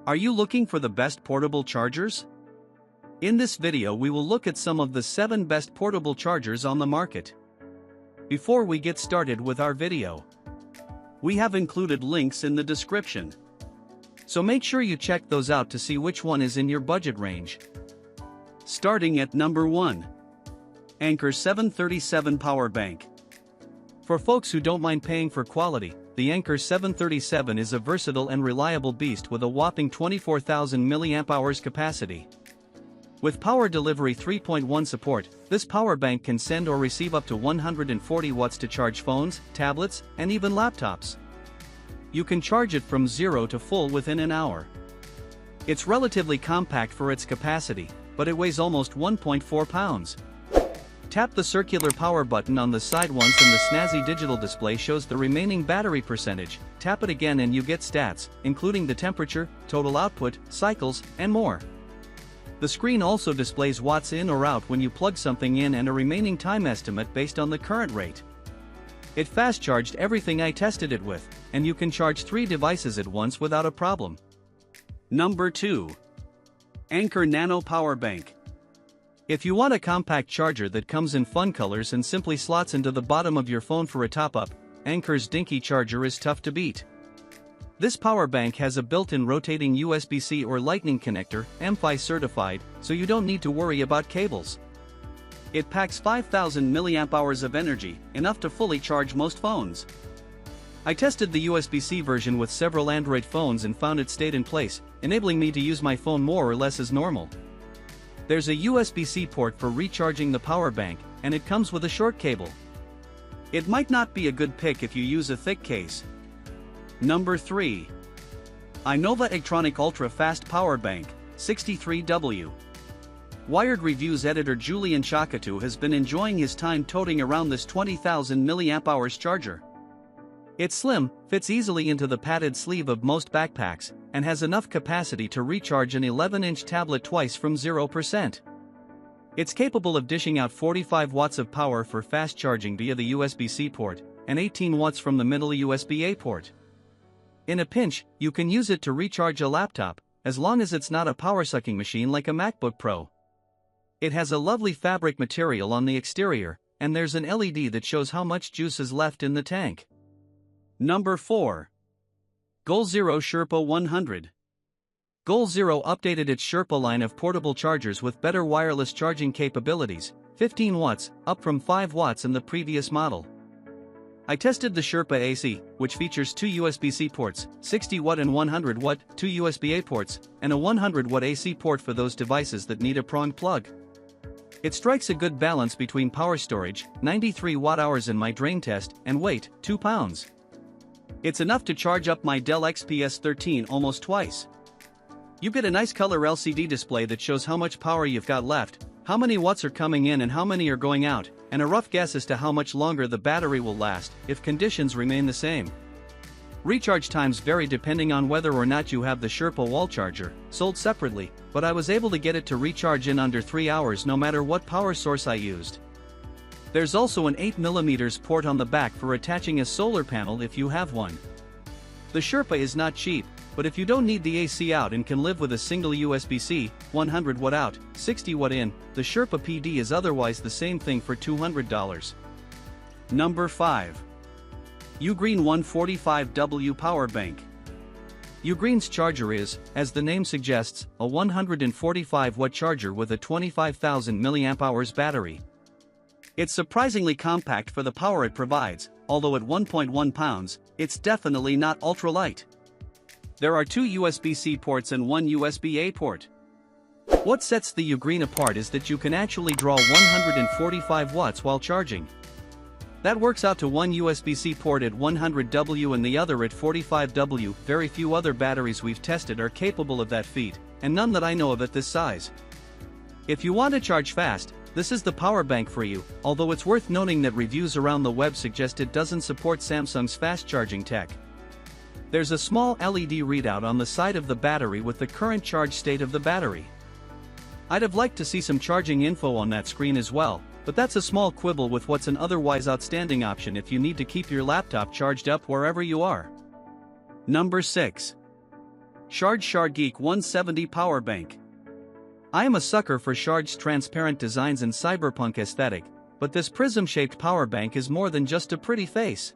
Are you looking for the best portable chargers? In this video we will look at some of the 7 best portable chargers on the market. Before we get started with our video, we have included links in the description. So make sure you check those out to see which one is in your budget range. Starting at number 1. Anker 737 Power Bank. For folks who don't mind paying for quality, the Anker 737 is a versatile and reliable beast with a whopping 24,000 mAh capacity. With power delivery 3.1 support, this power bank can send or receive up to 140 watts to charge phones, tablets, and even laptops. You can charge it from 0 to full within an hour. It's relatively compact for its capacity, but it weighs almost 1.4 pounds. Tap the circular power button on the side once and the snazzy digital display shows the remaining battery percentage. Tap it again and you get stats, including the temperature, total output, cycles, and more. The screen also displays watts in or out when you plug something in and a remaining time estimate based on the current rate. It fast charged everything I tested it with, and you can charge 3 devices at once without a problem. Number 2. Anker Nano Power Bank. If you want a compact charger that comes in fun colors and simply slots into the bottom of your phone for a top-up, Anker's dinky charger is tough to beat. This power bank has a built-in rotating USB-C or Lightning connector, MFi certified, so you don't need to worry about cables. It packs 5,000 mAh of energy, enough to fully charge most phones. I tested the USB-C version with several Android phones and found it stayed in place, enabling me to use my phone more or less as normal. There's a USB-C port for recharging the power bank, and it comes with a short cable. It might not be a good pick if you use a thick case. Number 3. Einova Eggtronic Ultra Fast Power Bank, 63W. Wired Reviews editor Julian Chakatu has been enjoying his time toting around this 20,000 mAh charger. It's slim, fits easily into the padded sleeve of most backpacks, and has enough capacity to recharge an 11-inch tablet twice from 0%. It's capable of dishing out 45 watts of power for fast charging via the USB-C port, and 18 watts from the middle USB-A port. In a pinch, you can use it to recharge a laptop, as long as it's not a power-sucking machine like a MacBook Pro. It has a lovely fabric material on the exterior, and there's an LED that shows how much juice is left in the tank. Number 4. GoalZero Sherpa 100. GoalZero updated its Sherpa line of portable chargers with better wireless charging capabilities, 15 watts, up from 5 watts in the previous model. I tested the Sherpa AC, which features 2 USB-C ports, 60 watt and 100 watt, 2 USB-A ports, and a 100 watt AC port for those devices that need a pronged plug. It strikes a good balance between power storage, 93 watt-hours in my drain test, and weight, 2 pounds. It's enough to charge up my Dell XPS 13 almost twice. You get a nice color LCD display that shows how much power you've got left, how many watts are coming in and how many are going out, and a rough guess as to how much longer the battery will last if conditions remain the same. Recharge times vary depending on whether or not you have the Sherpa wall charger, sold separately, but I was able to get it to recharge in under 3 hours no matter what power source I used. There's also an 8mm port on the back for attaching a solar panel if you have one. The Sherpa is not cheap, but if you don't need the AC out and can live with a single USB-C, 100 watt out, 60 watt in, the Sherpa PD is otherwise the same thing for $200. Number 5. UGreen 145W Power Bank. UGreen's charger is, as the name suggests, a 145 watt charger with a 25,000 mAh battery. It's surprisingly compact for the power it provides, although at 1.1 pounds, it's definitely not ultralight. There are 2 USB-C ports and 1 USB-A port. What sets the UGreen apart is that you can actually draw 145 watts while charging. That works out to 1 USB-C port at 100W and the other at 45W. Very few other batteries we've tested are capable of that feat, and none that I know of at this size. If you want to charge fast, this is the power bank for you, although it's worth noting that reviews around the web suggest it doesn't support Samsung's fast charging tech. There's a small LED readout on the side of the battery with the current charge state of the battery. I'd have liked to see some charging info on that screen as well, but that's a small quibble with what's an otherwise outstanding option if you need to keep your laptop charged up wherever you are. Number 6. Sharge Shargeek 170 Power Bank. I am a sucker for Sharge's transparent designs and cyberpunk aesthetic, but this prism-shaped power bank is more than just a pretty face.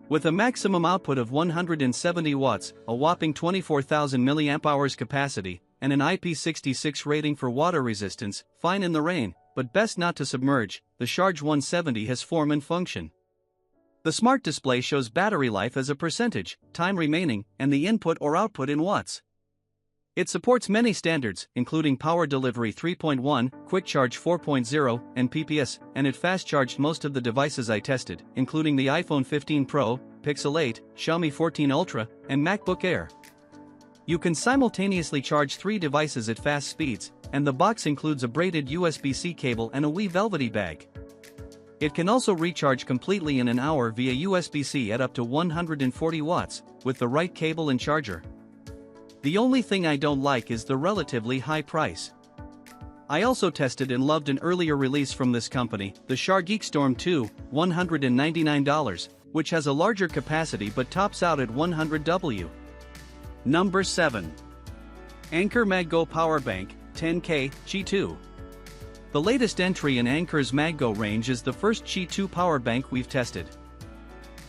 With a maximum output of 170 watts, a whopping 24,000 mAh capacity, and an IP66 rating for water resistance, fine in the rain, but best not to submerge, the Sharge 170 has form and function. The smart display shows battery life as a percentage, time remaining, and the input or output in watts. It supports many standards, including Power Delivery 3.1, Quick Charge 4.0, and PPS, and it fast-charged most of the devices I tested, including the iPhone 15 Pro, Pixel 8, Xiaomi 14 Ultra, and MacBook Air. You can simultaneously charge 3 devices at fast speeds, and the box includes a braided USB-C cable and a wee velvety bag. It can also recharge completely in an hour via USB-C at up to 140 watts, with the right cable and charger. The only thing I don't like is the relatively high price. I also tested and loved an earlier release from this company, the Shargeek Storm 2, $199, which has a larger capacity but tops out at 100W. Number 7. Anker MagGo Power Bank, 10K, Qi2. The latest entry in Anker's MagGo range is the first Qi2 power bank we've tested.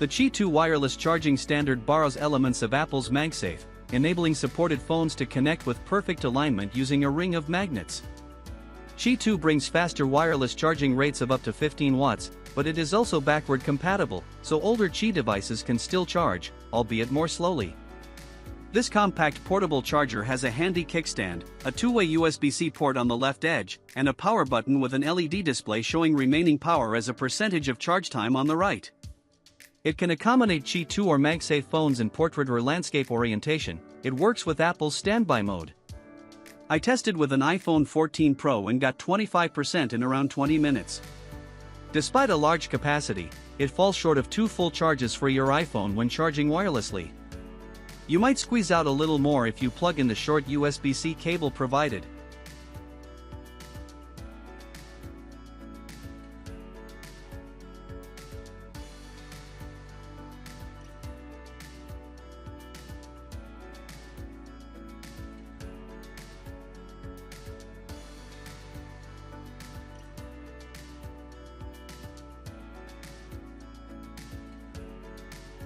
The Qi2 wireless charging standard borrows elements of Apple's MagSafe, enabling supported phones to connect with perfect alignment using a ring of magnets. Qi2 brings faster wireless charging rates of up to 15 watts, but it is also backward compatible, so older Qi devices can still charge, albeit more slowly. This compact portable charger has a handy kickstand, a two-way USB-C port on the left edge, and a power button with an LED display showing remaining power as a percentage of charge time on the right. It can accommodate Qi2 or MagSafe phones in portrait or landscape orientation. It works with Apple's standby mode. I tested with an iPhone 14 Pro and got 25% in around 20 minutes. Despite a large capacity, it falls short of 2 full charges for your iPhone when charging wirelessly. You might squeeze out a little more if you plug in the short USB-C cable provided.